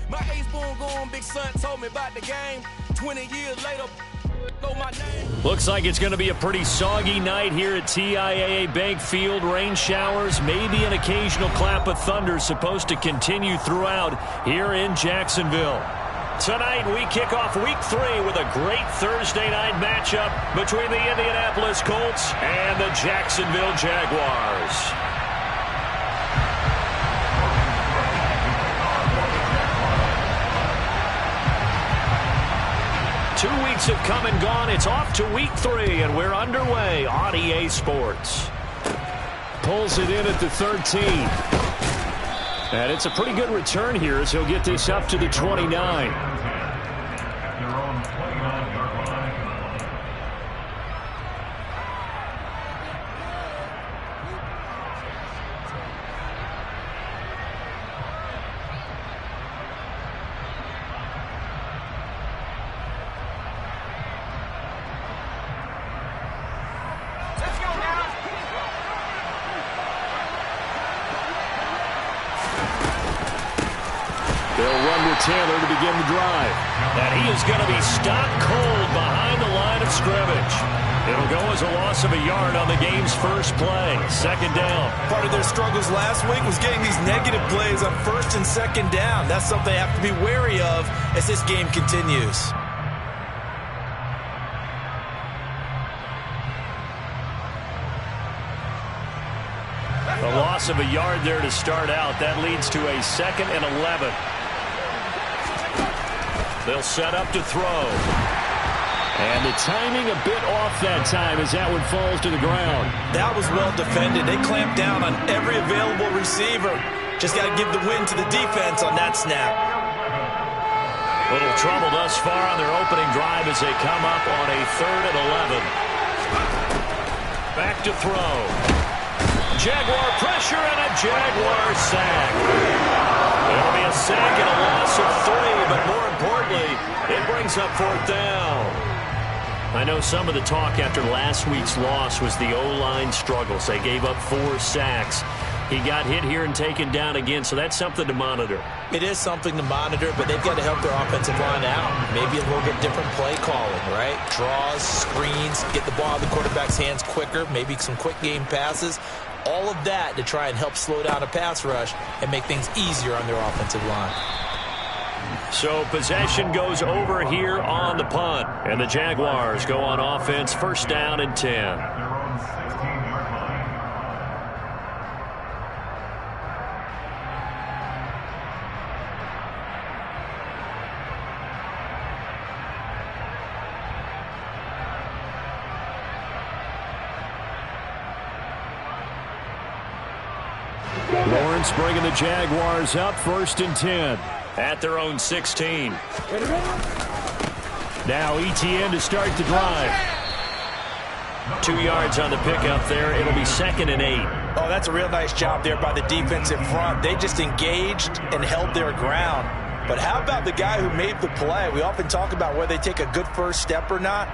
My ace boom going, big son told me about the game. 20 years later, know my name. Looks like it's going to be a pretty soggy night here at TIAA Bank Field. Rain showers, maybe an occasional clap of thunder supposed to continue throughout here in Jacksonville. Tonight we kick off week 3 with a great Thursday night matchup between the Indianapolis Colts and the Jacksonville Jaguars. 2 weeks have come and gone. It's off to week 3, and we're underway on EA Sports. Pulls it in at the 13. And it's a pretty good return here as he'll get this up to the 29. Taylor to begin the drive. And he is going to be stopped cold behind the line of scrimmage. It'll go as a loss of a yard on the game's first play. Second down. Part of their struggles last week was getting these negative plays on first and second down. That's something they have to be wary of as this game continues. A loss of a yard there to start out. That leads to a 2nd and 11. They'll set up to throw. And the timing a bit off that time as that one falls to the ground. That was well defended. They clamped down on every available receiver. Just got to give the win to the defense on that snap. Little trouble thus far on their opening drive as they come up on a 3rd and 11. Back to throw. Jaguar pressure and a Jaguar sack. It'll be a sack and a loss of 3, but more importantly, it brings up 4th down. I know some of the talk after last week's loss was the O-line struggles. They gave up 4 sacks. He got hit here and taken down again, so that's something to monitor. It is something to monitor, but they've got to help their offensive line out. Maybe a little bit different play calling, right? Draws, screens, get the ball out of the quarterback's hands quicker, maybe some quick game passes. All of that to try and help slow down a pass rush and make things easier on their offensive line. So possession goes over here on the punt. And the Jaguars go on offense, 1st down and 10. Lawrence bringing the Jaguars up, 1st and 10. At their own 16. Now Etienne to start the drive. 2 yards on the pickup there. It'll be 2nd and 8. Oh, that's a real nice job there by the defensive front. They just engaged and held their ground. But how about the guy who made the play? We often talk about whether they take a good first step or not.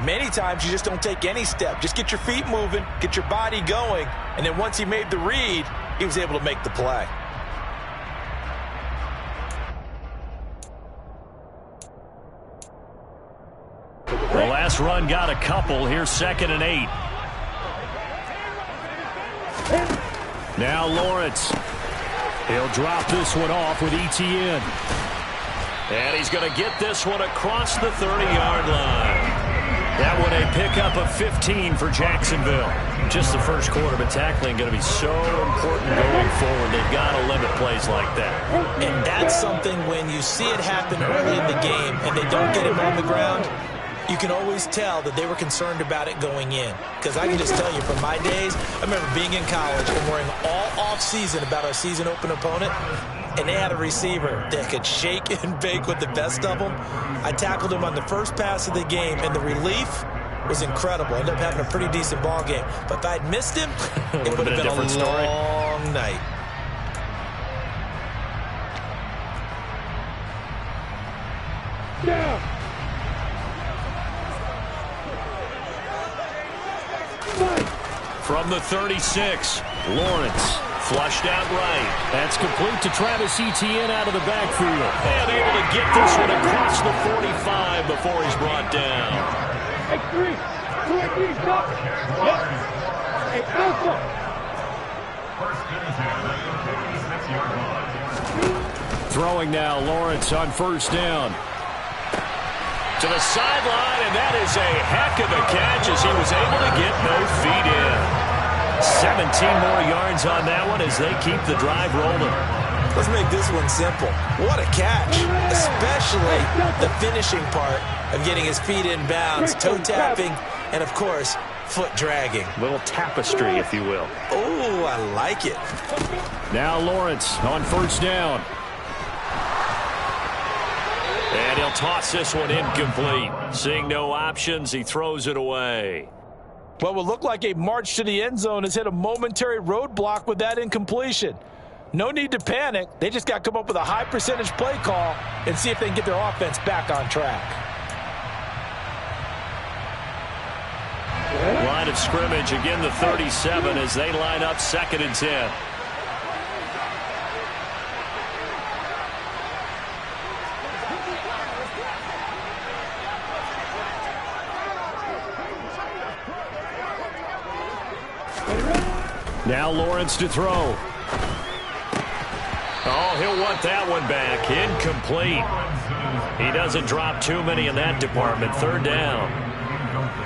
Many times you just don't take any step. Just get your feet moving, get your body going, and then once he made the read, he was able to make the play. The last run got a couple. Here's 2nd and 8. Now Lawrence. He'll drop this one off with Etienne. And he's going to get this one across the 30-yard line. That one a pickup of 15 for Jacksonville. Just the first quarter, but tackling going to be so important going forward. They've got to limit plays like that. And that's something when you see it happen early in the game and they don't get him on the ground, you can always tell that they were concerned about it going in. Because I can just tell you from my days, I remember being in college and worrying all off-season about our season open opponent, and they had a receiver that could shake and bake with the best of them. I tackled him on the first pass of the game, and the relief was incredible. Ended up having a pretty decent ball game. But if I'd missed him, it would have been a long night. Yeah. From the 36, Lawrence Flushed out right. That's complete to Travis Etienne out of the backfield. And able to get this one across the 45 before he's brought down. Hey, 3, 2, 3, stop. Yep. Hey, alpha. Throwing now, Lawrence on first down. To the sideline, and that is a heck of a catch as he was able to get both feet in. 17 more yards on that one as they keep the drive rolling. Let's make this one simple. What a catch, especially the finishing part of getting his feet in bounds, toe tapping, and of course, foot dragging. Little tapestry, if you will. Oh, I like it. Now Lawrence on first down. And he'll toss this one incomplete. Seeing no options, he throws it away. What would look like a march to the end zone has hit a momentary roadblock with that incompletion. No need to panic. They just got to come up with a high percentage play call and see if they can get their offense back on track. Line of scrimmage, again the 37 as they line up 2nd and 10. Now Lawrence to throw. Oh, he'll want that one back. Incomplete. He doesn't drop too many in that department. 3rd down.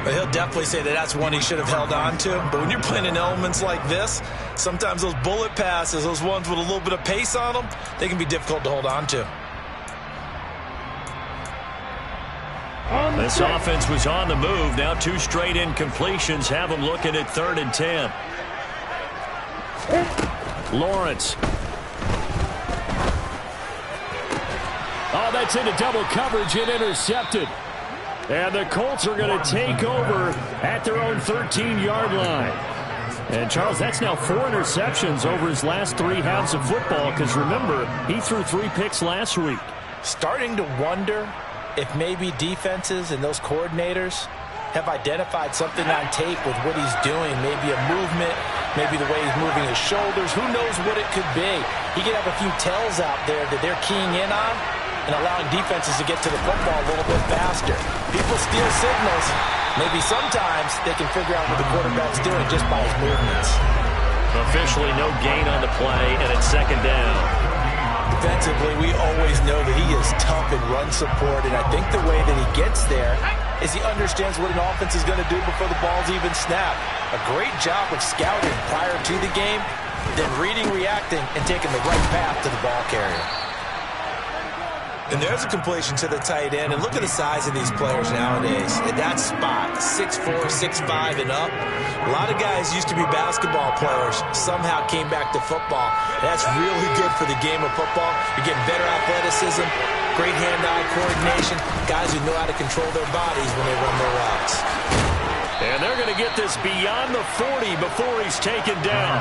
But he'll definitely say that that's one he should have held on to. But when you're playing in elements like this, sometimes those bullet passes, those ones with a little bit of pace on them, they can be difficult to hold on to. This offense was on the move. Now 2 straight incompletions have them looking at 3rd and 10. Lawrence. Oh, that's into double coverage and intercepted. And the Colts are going to take over at their own 13-yard line. And, Charles, that's now 4 interceptions over his last 3 halves of football because, remember, he threw 3 picks last week. Starting to wonder if maybe defenses and those coordinators have identified something on tape with what he's doing. Maybe a movement, maybe the way he's moving his shoulders. Who knows what it could be? He could have a few tells out there that they're keying in on and allowing defenses to get to the football a little bit faster. People steal signals. Maybe sometimes they can figure out what the quarterback's doing just by his movements. Officially no gain on the play, and it's 2nd down. Defensively, we always know that he is tough in run support, and I think the way that he gets there is he understands what an offense is going to do before the ball's even snapped. A great job of scouting prior to the game, then reading, reacting, and taking the right path to the ball carrier. And there's a completion to the tight end. And look at the size of these players nowadays. At that spot, 6'4", 6'5", and up. A lot of guys used to be basketball players, somehow came back to football. That's really good for the game of football. You're getting better athleticism, great hand-eye coordination, guys who know how to control their bodies when they run their routes. And they're going to get this beyond the 40 before he's taken down.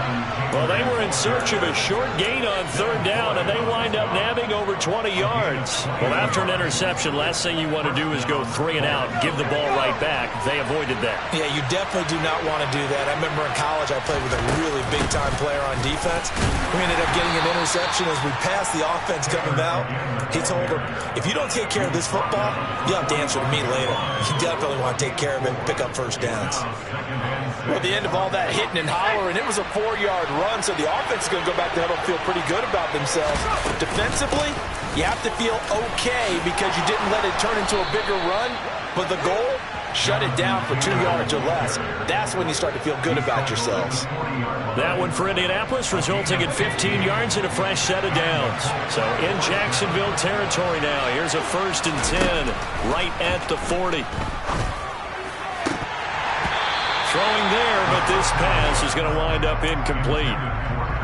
Well, they were in search of a short gain on 3rd down, and they wind up nabbing over 20 yards. Well, after an interception, last thing you want to do is go 3 and out, give the ball right back. They avoided that. Yeah, you definitely do not want to do that. I remember in college I played with a really big-time player on defense. We ended up getting an interception as we passed the offense coming out. He told him, if you don't take care of this football, you'll have to answer to me later. You definitely want to take care of it and pick up first down. Well, at the end of all that hitting and hollering, it was a 4-yard run, so the offense is going to go back to huddle and feel pretty good about themselves. Defensively, you have to feel okay because you didn't let it turn into a bigger run, but the goal, shut it down for 2 yards or less. That's when you start to feel good about yourselves. That one for Indianapolis, resulting in 15 yards and a fresh set of downs. So in Jacksonville territory now, here's a 1st and 10 right at the 40. Throwing there, but this pass is going to wind up incomplete.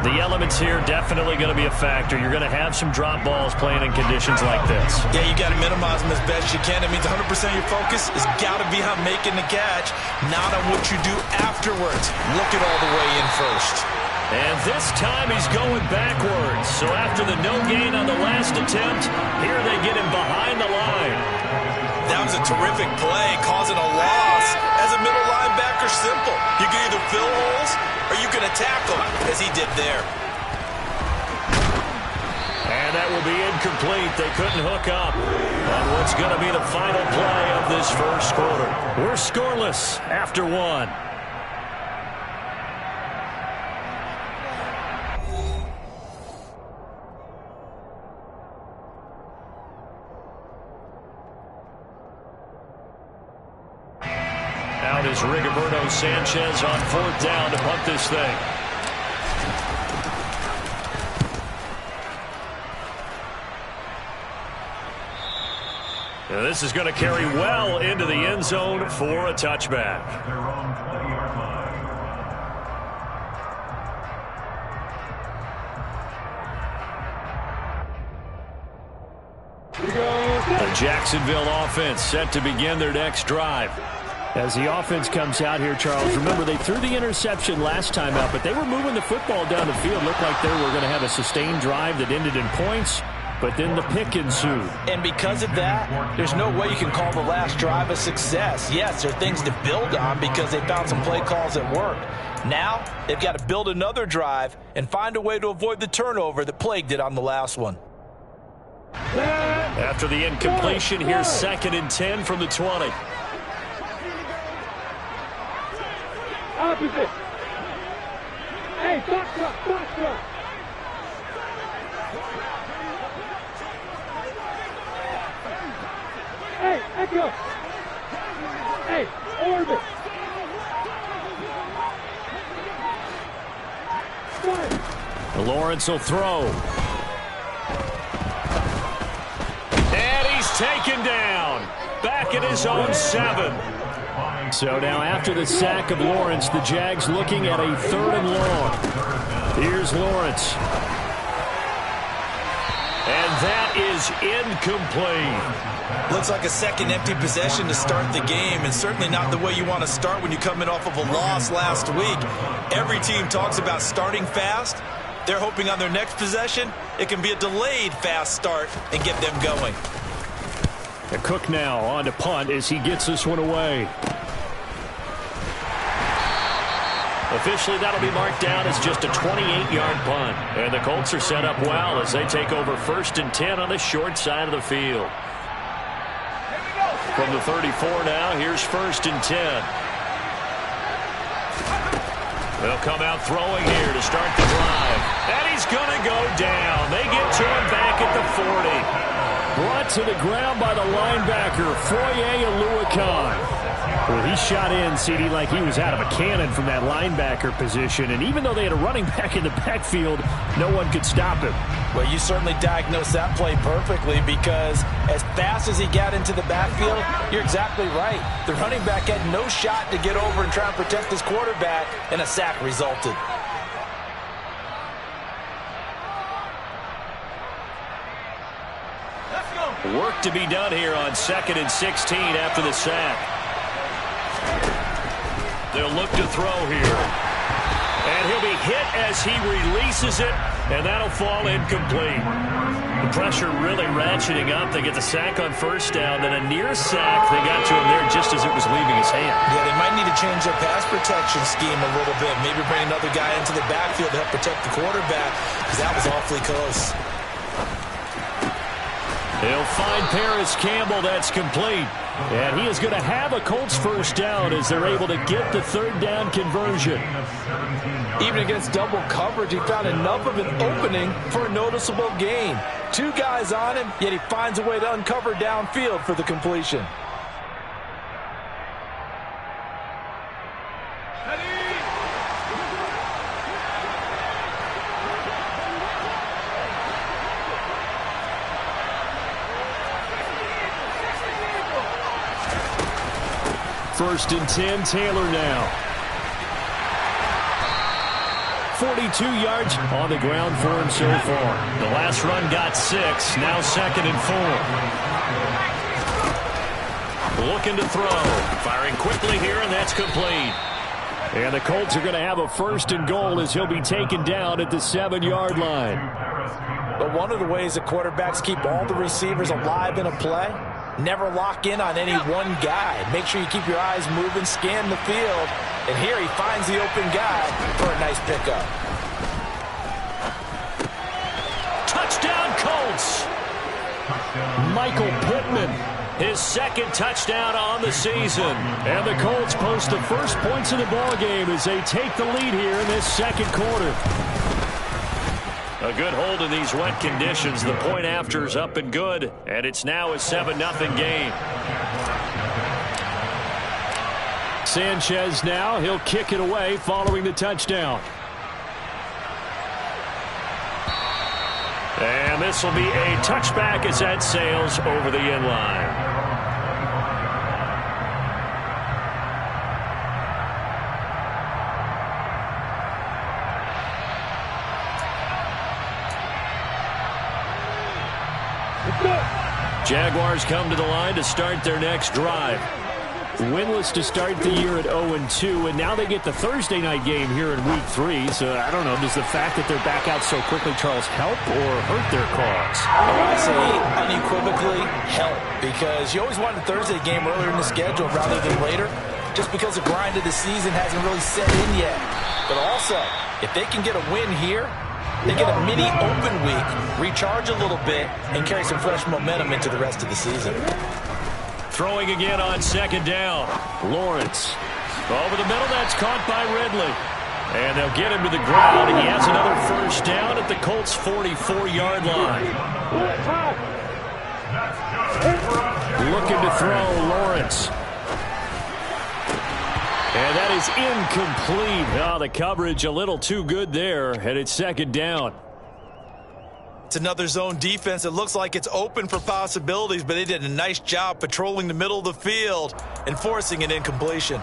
The elements here definitely going to be a factor. You're going to have some drop balls playing in conditions like this. Yeah, you got to minimize them as best you can. It means 100% of your focus has got to be on making the catch, not on what you do afterwards. Look it all the way in first. And this time he's going backwards. So after the no gain on the last attempt, here they get him behind the line. That was a terrific play, causing a loss. As a middle linebacker, simple. You can either fill holes or you can attack them, as he did there. that will be incomplete. They couldn't hook up on what's going to be the final play of this first quarter. We're scoreless after one. Out is Rigoberto Sanchez on 4th down to punt this thing. This is going to carry well into the end zone for a touchback. The Jacksonville offense set to begin their next drive. As the offense comes out here, Charles, remember they threw the interception last time out, but they were moving the football down the field. Looked like they were going to have a sustained drive that ended in points. But then the pick ensued. And because of that, there's no way you can call the last drive a success. Yes, there are things to build on because they found some play calls that work. Now, they've got to build another drive and find a way to avoid the turnover that plagued it on the last one. After the incompletion, here's 2nd and 10 from the 20. Opposite. Hey, box up. Hey, echo. Hey, orbit. Lawrence will throw. And he's taken down. Back at his own 7. So now after the sack of Lawrence, the Jags looking at a 3rd and long. Here's Lawrence. And that is incomplete. Looks like a second empty possession to start the game, and certainly not the way you want to start when you're coming off of a loss last week. Every team talks about starting fast. They're hoping on their next possession, it can be a delayed fast start and get them going. The Cook now on to punt as he gets this one away. Officially, that'll be marked down as just a 28-yard punt. And the Colts are set up well as they take over 1st and 10 on the short side of the field. From the 34 now, here's 1st and 10. They'll come out throwing here to start the drive. And he's going to go down. They get to him back at the 40. Brought to the ground by the linebacker, Foye Oluokun. Well, he shot in, CD, like he was out of a cannon from that linebacker position. And even though they had a running back in the backfield, no one could stop him. Well, you certainly diagnosed that play perfectly because as fast as he got into the backfield, you're exactly right. The running back had no shot to get over and try and protect his quarterback, and a sack resulted. Work to be done here on 2nd and 16 after the sack. They'll look to throw here. And he'll be hit as he releases it, and that'll fall incomplete. The pressure really ratcheting up. They get the sack on 1st down, then a near sack. They got to him there just as it was leaving his hand. Yeah, they might need to change their pass protection scheme a little bit. Maybe bring another guy into the backfield to help protect the quarterback because that was awfully close. They'll find Paris Campbell. That's complete. And he is going to have a Colts 1st down as they're able to get the 3rd down conversion. Even against double coverage, he found enough of an opening for a noticeable gain. 2 guys on him, yet he finds a way to uncover downfield for the completion. First and 10, Taylor now. 42 yards on the ground for him so far. The last run got 6, now 2nd and 4. Looking to throw. Firing quickly here, and that's complete. And the Colts are going to have a 1st and goal as he'll be taken down at the 7-yard line. But one of the ways that quarterbacks keep all the receivers alive in a play, never lock in on any one guy. Make sure you keep your eyes moving, scan the field. And here he finds the open guy for a nice pickup. Touchdown, Colts! Michael Pittman. His second touchdown on the season. And the Colts post the first points of the ball game as they take the lead here in this second quarter. A good hold in these wet conditions. The point after's up and good, and it's now a 7-0 game. Sanchez now, he'll kick it away following the touchdown. And this will be a touchback as that sails over the end line. Jaguars come to the line to start their next drive. Winless to start the year at 0-2, and now they get the Thursday night game here in Week 3. So, I don't know, does the fact that they're back out so quickly, Charles, help or hurt their cause? I say unequivocally help, because you always want a Thursday game earlier in the schedule rather than later, just because the grind of the season hasn't really set in yet. But also, if they can get a win here, they get a mini open week, recharge a little bit, and carry some fresh momentum into the rest of the season. Throwing again on second down. Lawrence. Over the middle, that's caught by Ridley. And they'll get him to the ground, and he has another first down at the Colts' 44-yard line. Looking to throw, Lawrence. And that is incomplete. Oh, the coverage a little too good there, and it's second down. It's another zone defense. It looks like it's open for possibilities, but they did a nice job patrolling the middle of the field and forcing an incompletion.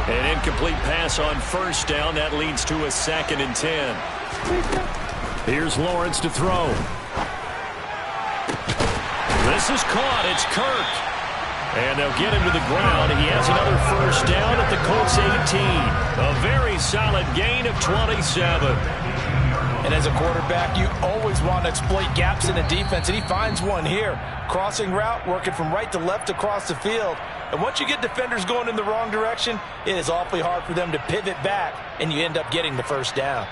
An incomplete pass on first down. That leads to a 2nd and 10. Here's Lawrence to throw. This is caught. It's Kirk. And they'll get him to the ground. He has another first down at the Colts 18. A very solid gain of 27. And as a quarterback, you always want to exploit gaps in the defense, and he finds one here. Crossing route, working from right to left across the field. And once you get defenders going in the wrong direction, it is awfully hard for them to pivot back, and you end up getting the first down.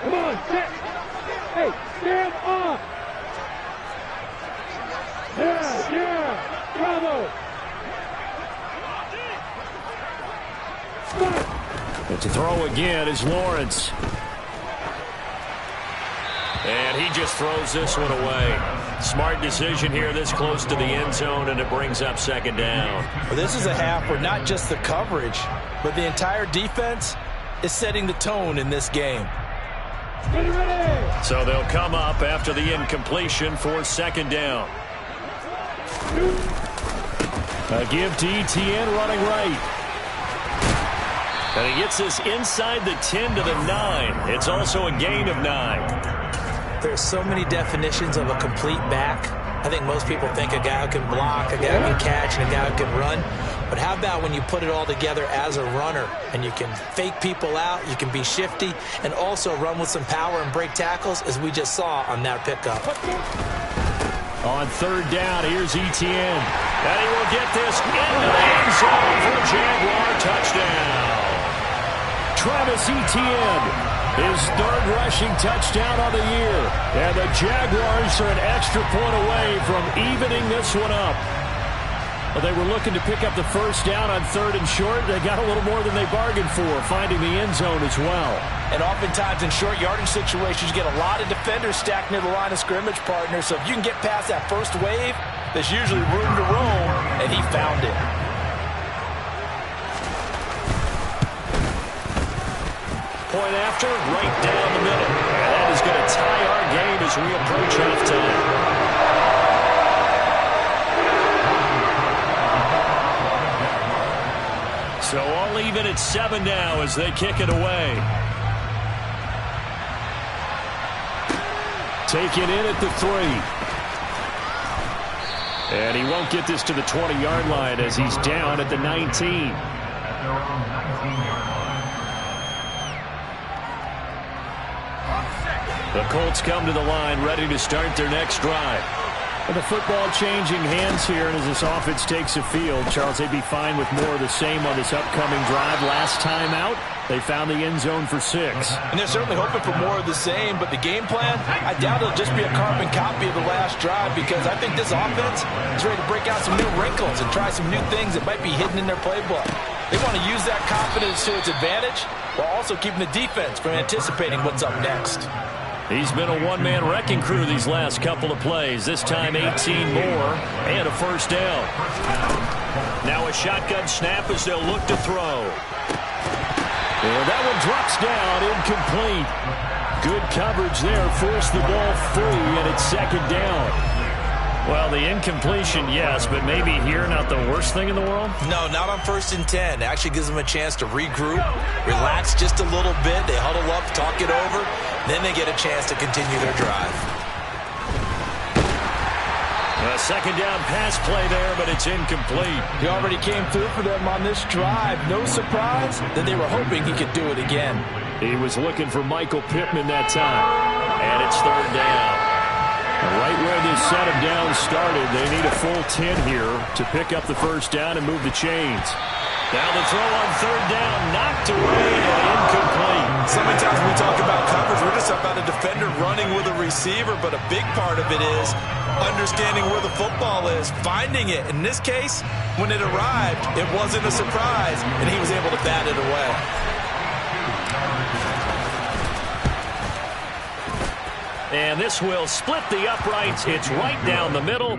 Come on, set. Hey, stand up. Yeah, bravo. But to throw again is Lawrence. And he just throws this one away. Smart decision here this close to the end zone, and it brings up second down. Well, this is a half where not just the coverage, but the entire defense is setting the tone in this game. Ready. So they'll come up after the incompletion for second down. A give to Etienne running right. And he gets this inside the 10 to the 9. It's also a gain of 9. There's so many definitions of a complete back. I think most people think a guy who can block, a guy who can catch, and a guy who can run. But how about when you put it all together as a runner, and you can fake people out, you can be shifty, and also run with some power and break tackles, as we just saw on that pickup. On third down, here's Etienne. And he will get this into the end zone for a Jaguar touchdown. Travis Etienne, his third rushing touchdown on the year. And the Jaguars are an extra point away from evening this one up. Well, they were looking to pick up the first down on third and short. They got a little more than they bargained for, finding the end zone as well. And oftentimes in short yardage situations, you get a lot of defenders stacked near the line of scrimmage, partner. So if you can get past that first wave, there's usually room to roam, and he found it. Point after, right down the middle. And that is going to tie our game as we approach halftime. So all even at 7 now as they kick it away. Taken in at the 3. And he won't get this to the 20-yard line as he's down at the 19. The Colts come to the line ready to start their next drive. The football changing hands here, and as this offense takes a field, Charles, they'd be fine with more of the same on this upcoming drive. Last time out, they found the end zone for 6. And they're certainly hoping for more of the same, but the game plan, I doubt it'll just be a carbon copy of the last drive, because I think this offense is ready to break out some new wrinkles and try some new things that might be hidden in their playbook. They want to use that confidence to its advantage while also keeping the defense from anticipating what's up next. He's been a one-man wrecking crew these last couple of plays. This time 18 more and a first down. Now a shotgun snap as they'll look to throw. And that one drops down, incomplete. Good coverage there, forced the ball free, and it's second down. Well, the incompletion, yes, but maybe here not the worst thing in the world? No, not on 1st and 10. It actually gives them a chance to regroup, relax just a little bit. They huddle up, talk it over, then they get a chance to continue their drive. A second down pass play there, but it's incomplete. He already came through for them on this drive. No surprise that they were hoping he could do it again. He was looking for Michael Pittman that time, and it's third down. Right where this set of downs started, they need a full 10 here to pick up the first down and move the chains. Now the throw on third down, knocked away and incomplete. So many times when we talk about coverage, we're just talking about a defender running with a receiver, but a big part of it is understanding where the football is, finding it. In this case, when it arrived, it wasn't a surprise, and he was able to bat it away. And this will split the uprights. It's right down the middle.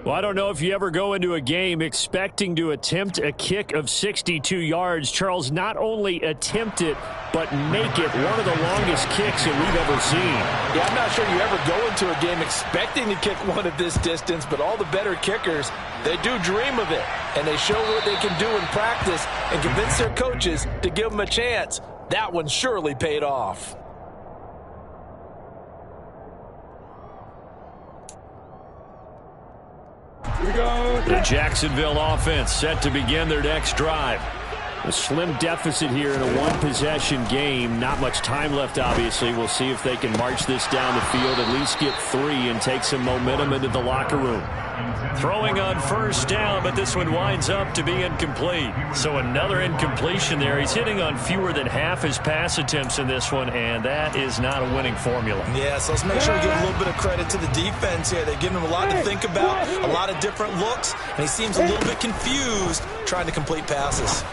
Well, I don't know if you ever go into a game expecting to attempt a kick of 62 yards. Charles, not only attempt it, but make it one of the longest kicks that we've ever seen. Yeah, I'm not sure you ever go into a game expecting to kick one of this distance, but all the better kickers, they do dream of it, and they show what they can do in practice and convince their coaches to give them a chance. That one surely paid off. The Jacksonville offense set to begin their next drive. A slim deficit here in a one-possession game. Not much time left, obviously. We'll see if they can march this down the field, at least get 3 and take some momentum into the locker room. Throwing on first down, but this one winds up to be incomplete. So another incompletion there. He's hitting on fewer than half his pass attempts in this one, and that is not a winning formula. Yeah, so let's make sure we give a little bit of credit to the defense here. They've given him a lot to think about, a lot of different looks, and he seems a little bit confused trying to complete passes.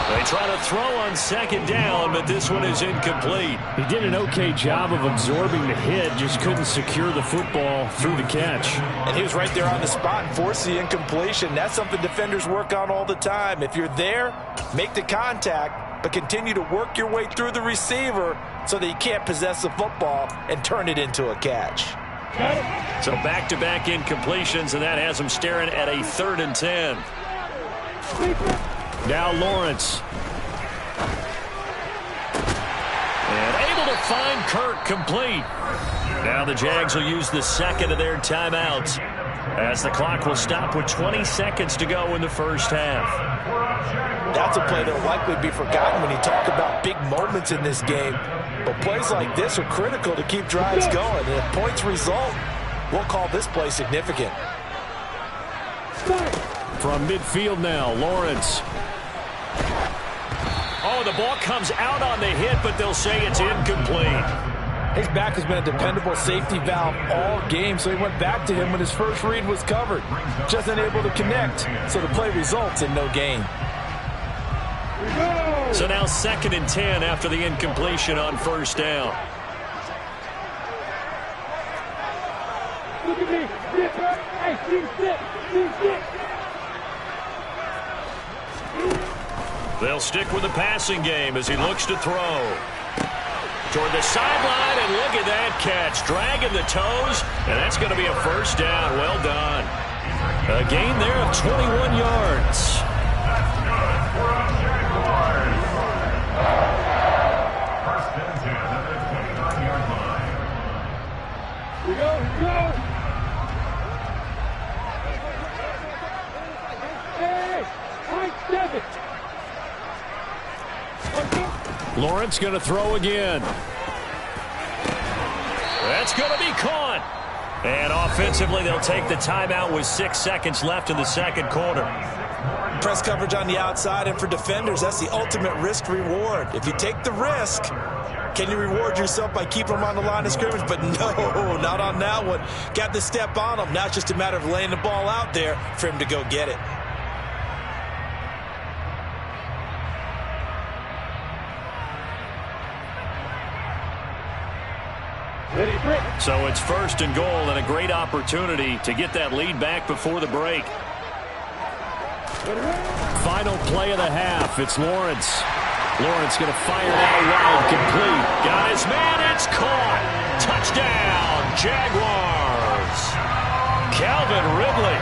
They try to throw on second down, but this one is incomplete. He did an okay job of absorbing the hit, just couldn't secure the football through the catch. And he was right there on the spot and forced the incompletion. That's something defenders work on all the time. If you're there, make the contact, but continue to work your way through the receiver so that you can't possess the football and turn it into a catch. So back-to-back incompletions, and that has him staring at a 3rd and 10. Now Lawrence. And able to find Kirk complete. Now the Jags will use the second of their timeouts as the clock will stop with 20 seconds to go in the first half. That's a play that will likely be forgotten when you talk about big moments in this game. But plays like this are critical to keep drives going. And if points result, we'll call this play significant. From midfield now, Lawrence. Oh, the ball comes out on the hit, but they'll say it's incomplete. His back has been a dependable safety valve all game, so he went back to him when his first read was covered. Just unable to connect, so the play results in no gain. So now 2nd and 10 after the incompletion on first down. Look at me. Sit, bro. Hey, sit. They'll stick with the passing game as he looks to throw. Toward the sideline, and look at that catch. Dragging the toes, and that's going to be a first down. Well done. A gain there of 21 yards. Here we go. Hey, Mike 7. Lawrence going to throw again. That's going to be caught. And offensively, they'll take the timeout with 6 seconds left in the second quarter. Press coverage on the outside, and for defenders, that's the ultimate risk-reward. If you take the risk, can you reward yourself by keeping them on the line of scrimmage? But no, not on that one. Got the step on them. Now it's just a matter of laying the ball out there for him to go get it. So it's 1st and goal, and a great opportunity to get that lead back before the break. Final play of the half. It's Lawrence. Lawrence going to fire that wide, complete. Got his man. It's caught. Touchdown, Jaguars. Calvin Ridley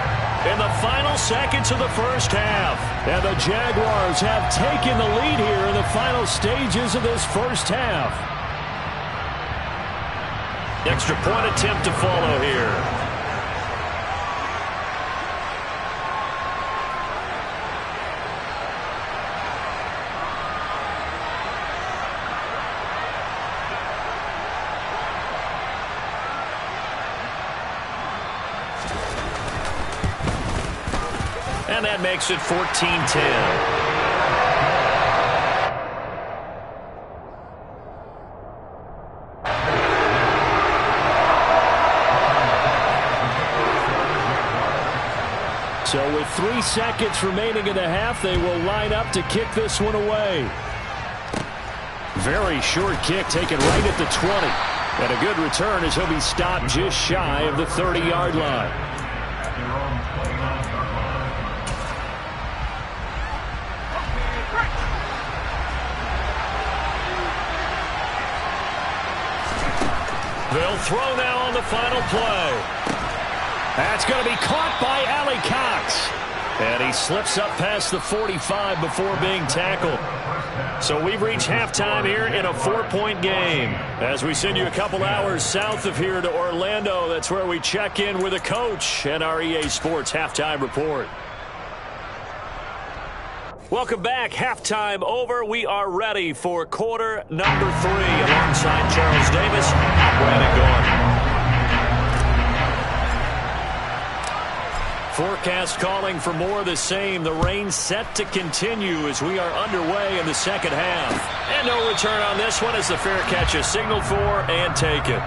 in the final seconds of the first half. And the Jaguars have taken the lead here in the final stages of this first half. Extra point attempt to follow here. And that makes it 14-10. So with 3 seconds remaining in the half, they will line up to kick this one away. Very short kick taken right at the 20. And a good return as he'll be stopped just shy of the 30-yard line. They'll throw now on the final play. That's going to be caught by Alley Cox. And he slips up past the 45 before being tackled. So we've reached halftime here in a 4-point game. As we send you a couple hours south of here to Orlando, that's where we check in with a coach and our EA Sports Halftime Report. Welcome back. Halftime over. We are ready for quarter number 3 alongside Charles Davis. I'm Brandon Gaudin. Forecast calling for more of the same. The rain set to continue as we are underway in the second half. And no return on this one as the fair catch is signaled for and taken.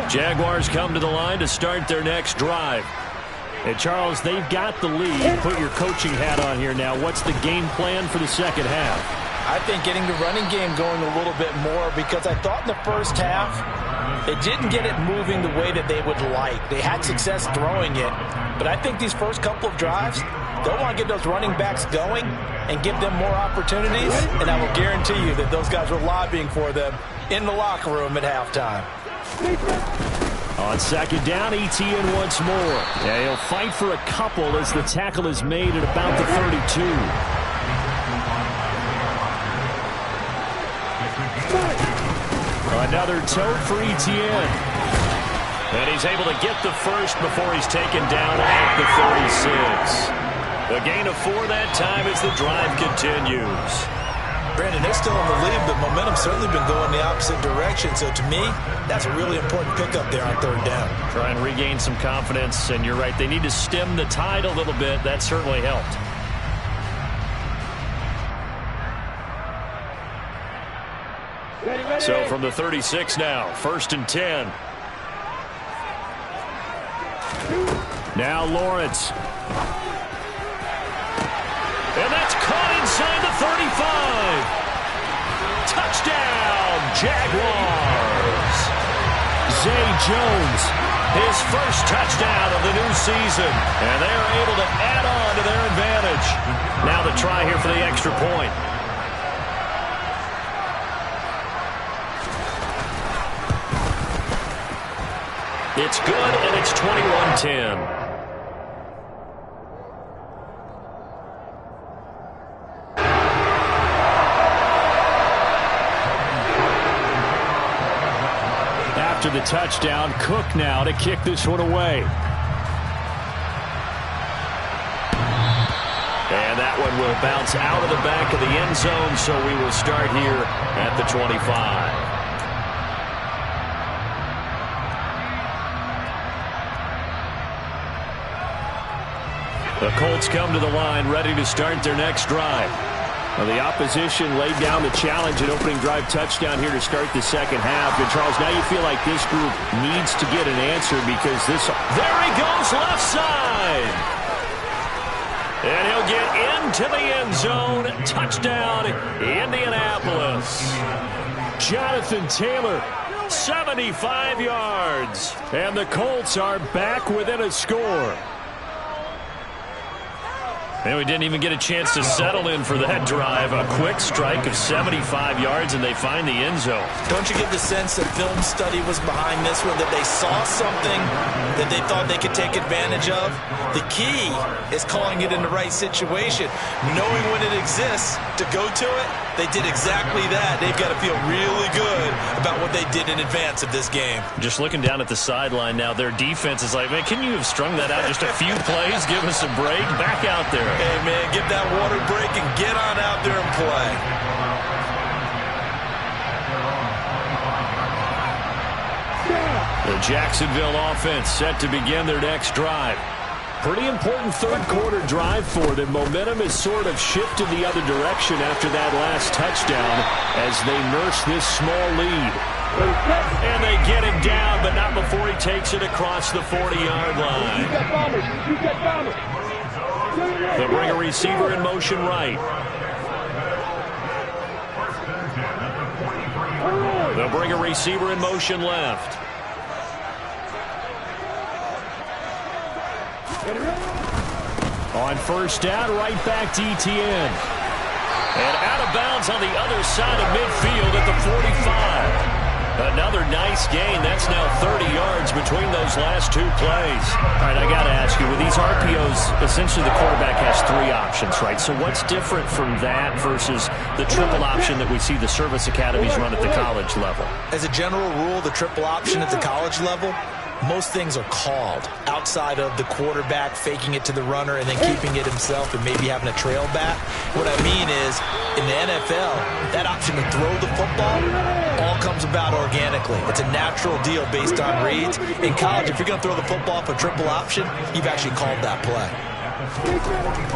Jaguars come to the line to start their next drive. And Charles, they've got the lead. Put your coaching hat on here now. What's the game plan for the second half? I think getting the running game going a little bit more, because I thought in the first half they didn't get it moving the way that they would like. They had success throwing it, but I think these first couple of drives, they'll want to get those running backs going and give them more opportunities, and I will guarantee you that those guys were lobbying for them in the locker room at halftime. On second down, ETN once more. Yeah, he'll fight for a couple as the tackle is made at about the 32. Another tote for ETN. And he's able to get the first before he's taken down at the 36. A gain of 4 that time as the drive continues. Brandon, they're still in the lead, but momentum's certainly been going the opposite direction. So to me, that's a really important pickup there on third down. Try and regain some confidence, and you're right. They need to stem the tide a little bit. That certainly helped. So from the 36 now, 1st and 10. Now Lawrence. And that's caught inside the 35. Touchdown, Jaguars. Zay Jones, his first touchdown of the new season. And they're able to add on to their advantage. Now the try here for the extra point. It's good, and it's 21-10. after the touchdown. Cook now to kick this one away. And that one will bounce out of the back of the end zone, so we will start here at the 25. The Colts come to the line, ready to start their next drive. Well, the opposition laid down the challenge, an opening drive touchdown here to start the second half. And, Charles, now you feel like this group needs to get an answer because this... There he goes, left side! And he'll get into the end zone. Touchdown, Indianapolis. Jonathan Taylor, 75 yards. And the Colts are back within a score. And we didn't even get a chance to settle in for that drive. A quick strike of 75 yards, and they find the end zone. Don't you get the sense that film study was behind this one, that they saw something that they thought they could take advantage of? The key is calling it in the right situation, knowing when it exists to go to it. They did exactly that. They've got to feel really good about what they did in advance of this game. Just looking down at the sideline now, their defense is like, man, can you have strung that out just a few plays? Give us a break. Back out there. Hey, man, get that water break and get on out there and play. The Jacksonville offense set to begin their next drive. Pretty important third-quarter drive for them. Momentum has sort of shifted the other direction after that last touchdown as they nurse this small lead. And they get him down, but not before he takes it across the 40-yard line. They'll bring a receiver in motion right. They'll bring a receiver in motion left. On first down, right back to Etienne. And out of bounds on the other side of midfield at the 45. Another nice gain. That's now 30 yards between those last two plays. All right, I got to ask you, with these RPOs, essentially the quarterback has three options, right? So what's different from that versus the triple option that we see the service academies run at the college level? As a general rule, the triple option at the college level, most things are called outside of the quarterback faking it to the runner and then keeping it himself and maybe having a trail back. What I mean is, in the NFL, that option to throw the football all comes about organically. It's a natural deal based on reads. In college, if you're going to throw the football for triple option, you've actually called that play.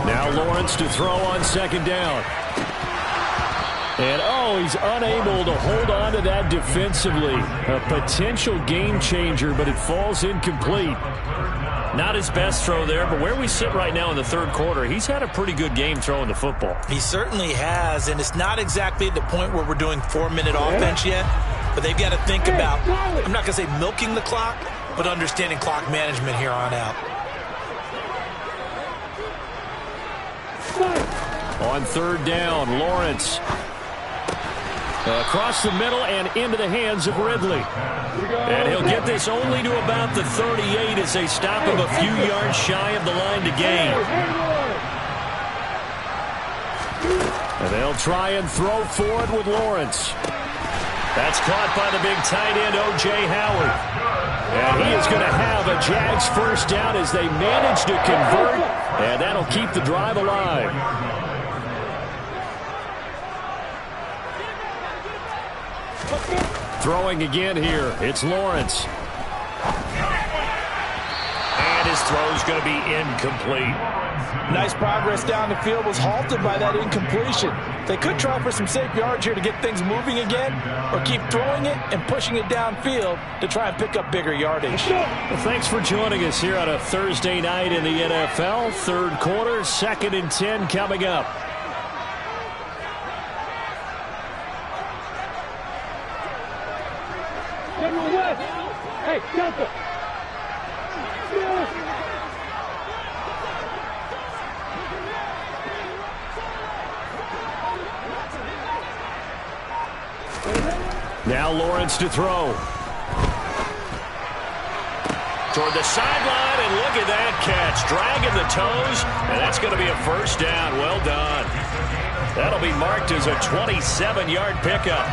Now Lawrence to throw on second down. And, he's unable to hold on to that defensively. A potential game changer, but it falls incomplete. Not his best throw there, but where we sit right now in the third quarter, he's had a pretty good game throwing the football. He certainly has, and it's not exactly at the point where we're doing 4-minute offense yet, but they've got to think about, I'm not going to say milking the clock, but understanding clock management here on out. On third down, Lawrence. Across the middle and into the hands of Ridley. And he'll get this only to about the 38 as they stop him a few yards shy of the line to gain. And they'll try and throw for it with Lawrence. That's caught by the big tight end, O.J. Howard. And he is going to have a Jags first down as they manage to convert. And that'll keep the drive alive. Throwing again here. It's Lawrence. And his throw's going to be incomplete. Nice progress down the field, was halted by that incompletion. They could try for some safe yards here to get things moving again, or keep throwing it and pushing it downfield to try and pick up bigger yardage. Well, thanks for joining us here on a Thursday night in the NFL. Third quarter, 2nd and 10 coming up. Hey, Delta! Now Lawrence to throw. Toward the sideline, and look at that catch. Dragging the toes, and that's going to be a first down. Well done. That'll be marked as a 27-yard pickup.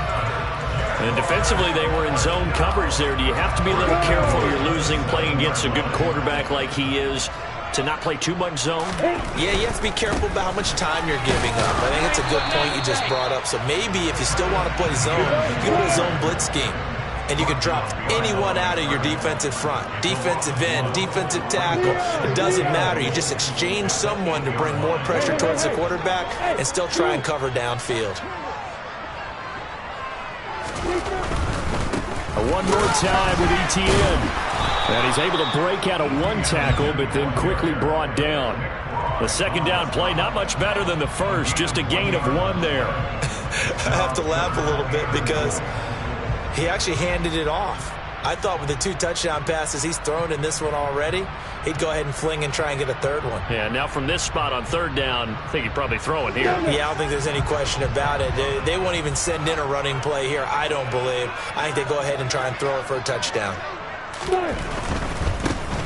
And defensively, they were in zone coverage there. Do you have to be a little careful? You're losing, playing against a good quarterback like he is, to not play too much zone? Yeah, you have to be careful about how much time you're giving up. I think it's a good point you just brought up. So maybe if you still want to play zone, you go to a zone blitz scheme. And you can drop anyone out of your defensive front. Defensive end, defensive tackle. It doesn't matter. You just exchange someone to bring more pressure towards the quarterback and still try and cover downfield. One more time with Etienne. And he's able to break out of one tackle, but then quickly brought down. The second down play, not much better than the first. Just a gain of 1 there. I have to laugh a little bit because he actually handed it off. I thought with the 2 touchdown passes he's thrown in this one already, he'd go ahead and fling and try and get a third one. Yeah, now from this spot on third down, I think he'd probably throw it here. Yeah, I don't think there's any question about it. They won't even send in a running play here, I don't believe. I think they go ahead and try and throw it for a touchdown.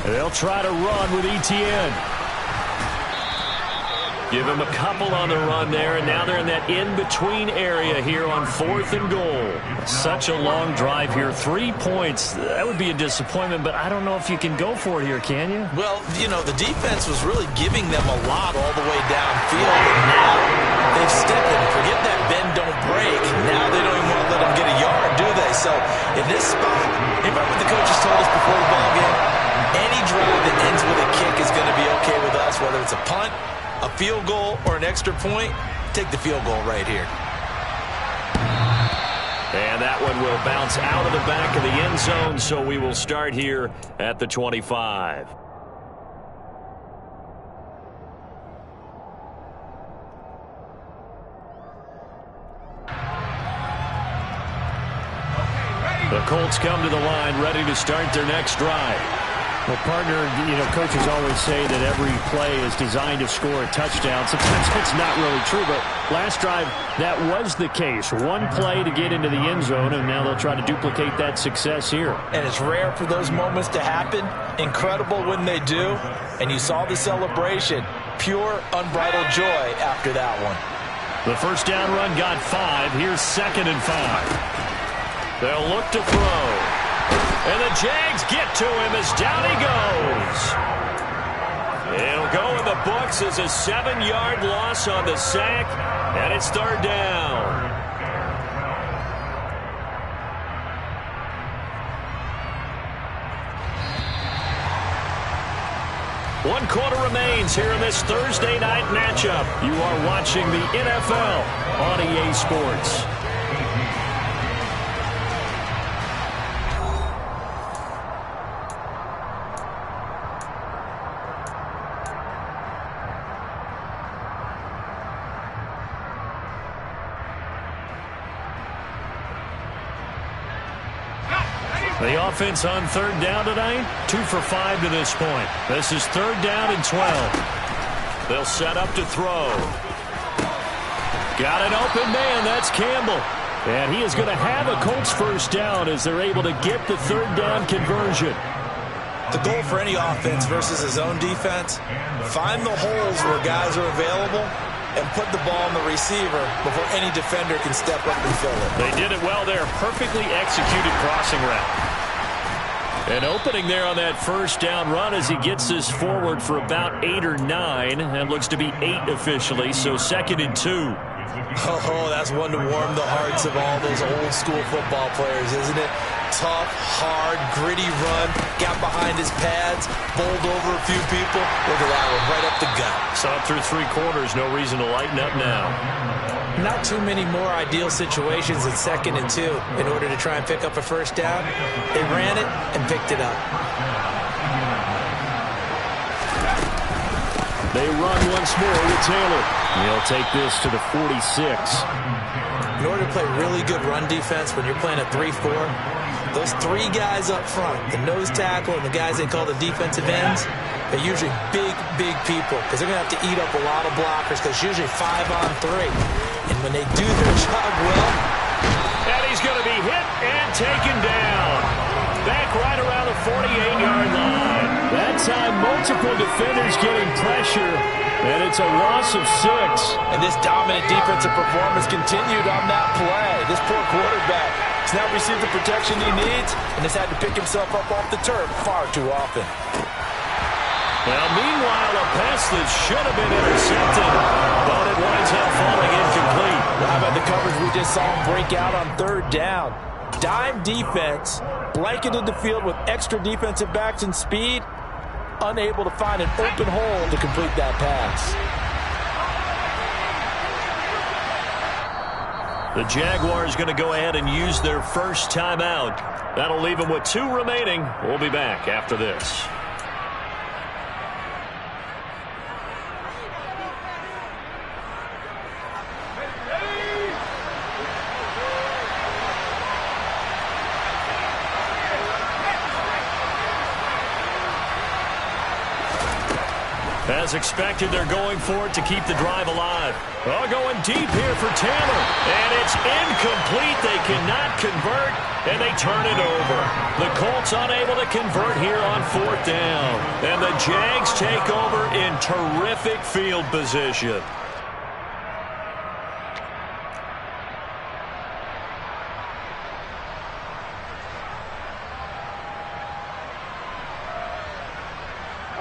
They'll try to run with Etienne. Give him a couple on the run there, and now they're in that in-between area here on 4th and goal. Such a long drive here. 3 points, that would be a disappointment, but I don't know if you can go for it here, can you? Well, you know, the defense was really giving them a lot all the way downfield, and now they've stepped in. Forget that bend, don't break. Now they don't even want to let them get a yard, do they? So in this spot, remember what the coaches told us before the ball game? Any drive that ends with a kick is going to be okay with us, whether it's a punt, a field goal, or an extra point. Take the field goal right here. And that one will bounce out of the back of the end zone, so we will start here at the 25. The Colts come to the line, ready to start their next drive. Well, partner, you know, coaches always say that every play is designed to score a touchdown. Sometimes it's not really true, but last drive, that was the case. One play to get into the end zone, and now they'll try to duplicate that success here. And it's rare for those moments to happen. Incredible when they do. And you saw the celebration. Pure, unbridled joy after that one. The first down run got 5. Here's 2nd and 5. They'll look to throw. And the Jags get to him as down he goes. It'll go in the books as a 7-yard loss on the sack, and it's 3rd down. One quarter remains here in this Thursday night matchup. You are watching the NFL on EA Sports. The offense on 3rd down tonight, 2 for 5 to this point. This is 3rd down and 12. They'll set up to throw. Got an open man, that's Campbell. And he is going to have a Colts first down as they're able to get the 3rd down conversion. The goal for any offense versus his own defense, find the holes where guys are available and put the ball on the receiver before any defender can step up and fill it. They did it well there. Perfectly executed crossing route. An opening there on that first down run as he gets this forward for about 8 or 9. That looks to be 8 officially, so 2nd and 2. Oh, that's one to warm the hearts of all those old school football players, isn't it? Tough, hard, gritty run, got behind his pads, bowled over a few people. Look at that one, right up the gut. Saw it through 3 quarters, no reason to lighten up now. Not too many more ideal situations than 2nd and 2 in order to try and pick up a first down. They ran it and picked it up. They run once more with Taylor. He'll take this to the 46. In order to play really good run defense when you're playing a 3-4, those 3 guys up front, the nose tackle and the guys they call the defensive ends, they're usually big people because they're going to have to eat up a lot of blockers because it's usually 5 on 3. And when they do their job well... And he's going to be hit and taken down. Back right around the 48-yard line. That time, multiple defenders getting pressure, and it's a loss of 6. And this dominant defensive performance continued on that play. This poor quarterback He's not received the protection he needs and has had to pick himself up off the turf far too often. Well, meanwhile, a pass that should have been intercepted, but it winds up falling incomplete. Well, how about the coverage we just saw him break out on third down? Dime defense, blanketed the field with extra defensive backs and speed, unable to find an open hole to complete that pass. The Jaguars going to go ahead and use their first timeout. That'll leave them with 2 remaining. We'll be back after this. As expected, they're going for it to keep the drive alive. Oh, going deep here for Taylor. And it's incomplete. They cannot convert, and they turn it over. The Colts unable to convert here on 4th down. And the Jags take over in terrific field position.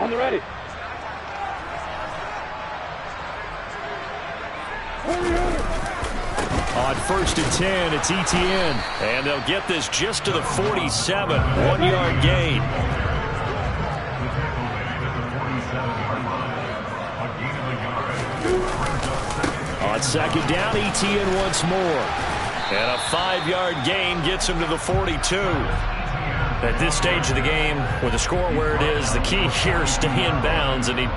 On the ready. On 1st and 10, it's ETN. And they'll get this just to the 47. 1-yard gain. On 2nd down, ETN once more. And a 5-yard gain gets him to the 42. At this stage of the game, with the score where it is, the key here is stay in bounds, and he...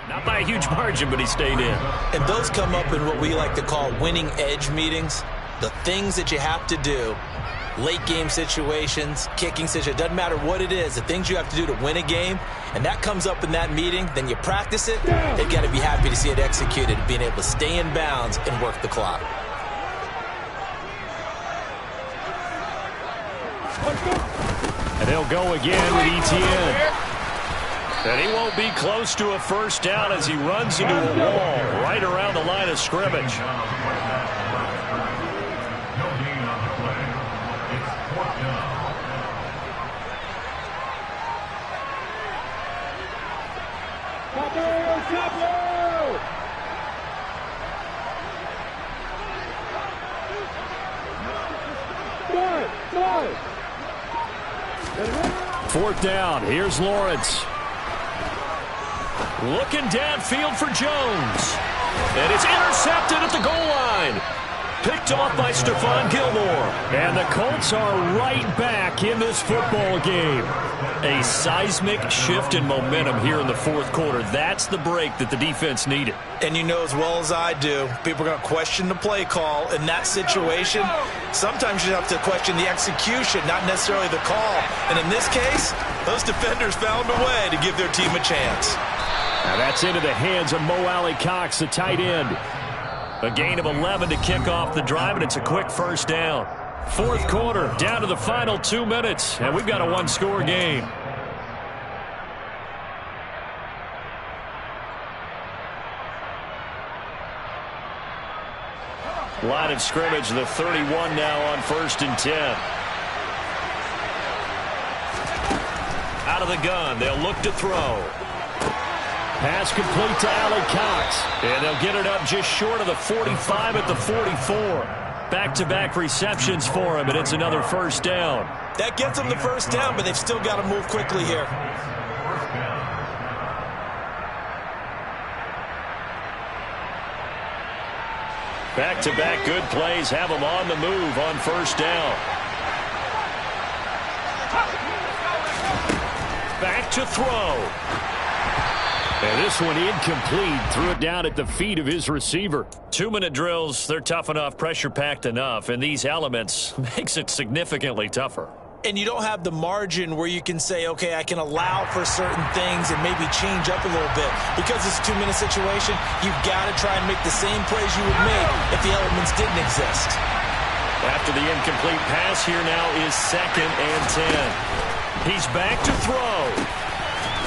Not by a huge margin, but he stayed in. And those come up in what we like to call winning edge meetings. The things that you have to do, late game situations, kicking situations, doesn't matter what it is, the things you have to do to win a game, and that comes up in that meeting, then you practice it, you've got to be happy to see it executed, being able to stay in bounds and work the clock. And they'll go again with ETN. And he won't be close to a first down as he runs into a wall right around the line of scrimmage. Fourth down. Here's Lawrence. Looking downfield for Jones. And it's intercepted at the goal line. Picked off by Stephon Gilmore. And the Colts are right back in this football game. A seismic shift in momentum here in the fourth quarter. That's the break that the defense needed. And you know as well as I do, people are going to question the play call in that situation. Sometimes you have to question the execution, not necessarily the call. And in this case, those defenders found a way to give their team a chance. Now that's into the hands of Mo Alley-Cox, the tight end. A gain of 11 to kick off the drive, and it's a quick first down. Fourth quarter, down to the final 2 minutes, and we've got a one-score game. Line of scrimmage, the 31 now on 1st and 10. Out of the gun, they'll look to throw. Pass complete to Alley-Cox. And they'll get it up just short of the 45 at the 44. Back-to-back receptions for him, and it's another first down. That gets them the first down, but they've still got to move quickly here. Back-to-back good plays have them on the move on first down. Back to throw. And this one incomplete. Threw it down at the feet of his receiver. 2-minute drills, they're tough enough, pressure-packed enough, and these elements makes it significantly tougher. And you don't have the margin where you can say, okay, I can allow for certain things and maybe change up a little bit. Because it's a 2-minute situation, you've got to try and make the same plays you would make if the elements didn't exist. After the incomplete pass, here now is 2nd and 10. He's back to throw.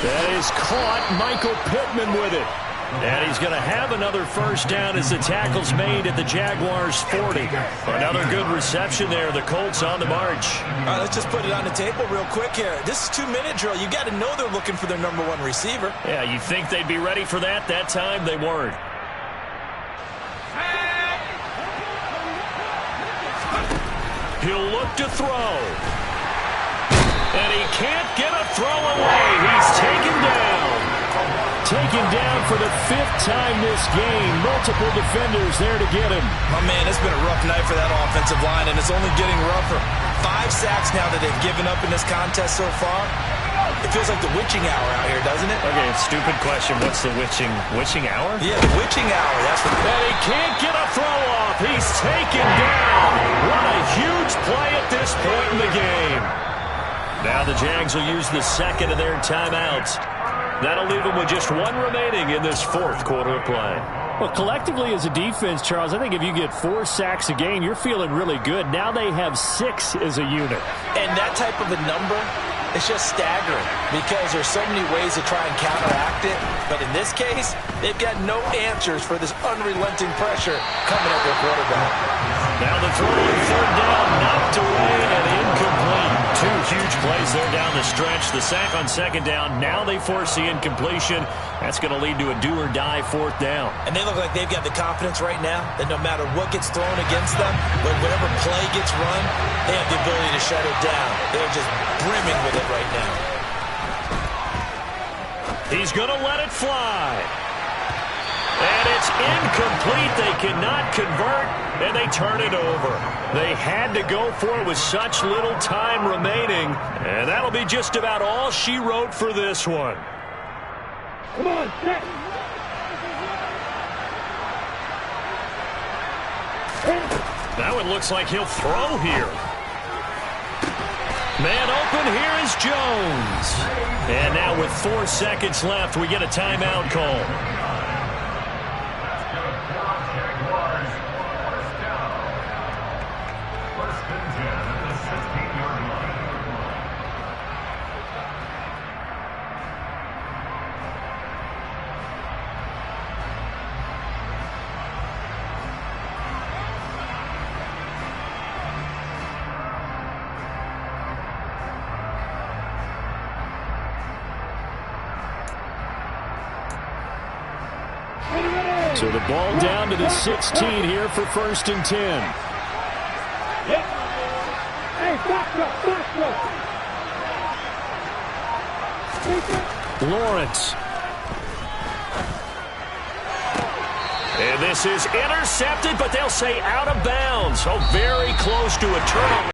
That is caught. Michael Pittman with it. And he's going to have another first down as the tackle's made at the Jaguars' 40. Another good reception there. The Colts on the march. All right, let's just put it on the table real quick here. This is 2-minute drill. You got to know they're looking for their number 1 receiver. Yeah, you'd think they'd be ready for that. That time they weren't. He'll look to throw. And he can't get a throw away. He's taken down. Taken down for the 5th time this game. Multiple defenders there to get him. My man, it's been a rough night for that offensive line, and it's only getting rougher. 5 sacks now that they've given up in this contest so far. It feels like the witching hour out here, doesn't it? Okay, stupid question. What's the witching hour? Yeah, the witching hour. That's what. And he can't get a throw off. He's taken down. What a huge play at this point in the game. Now the Jags will use the 2nd of their timeouts. That'll leave them with just 1 remaining in this 4th quarter of play. Well, collectively as a defense, Charles, I think if you get 4 sacks a game, you're feeling really good. Now they have 6 as a unit. And that type of a number, it's just staggering because there's so many ways to try and counteract it. But in this case, they've got no answers for this unrelenting pressure coming at their quarterback. Now the throw on 3rd down, knocked away and incomplete. 2 huge plays there down the stretch. The sack on 2nd down. Now they force the incompletion. That's going to lead to a do-or-die 4th down. And they look like they've got the confidence right now that no matter what gets thrown against them, but whatever play gets run, they have the ability to shut it down. They're just brimming with it right now. He's going to let it fly. And it's incomplete. They cannot convert, and they turn it over. They had to go for it with such little time remaining, and that'll be just about all she wrote for this one. Come on, set. Now it looks like he'll throw here. Man open, here is Jones. And now with 4 seconds left, we get a timeout call. So the ball down to the 16 here for 1st and 10. Yep. Hey, back up. Lawrence. And this is intercepted, but they'll say out of bounds. Oh, very close to a turnover.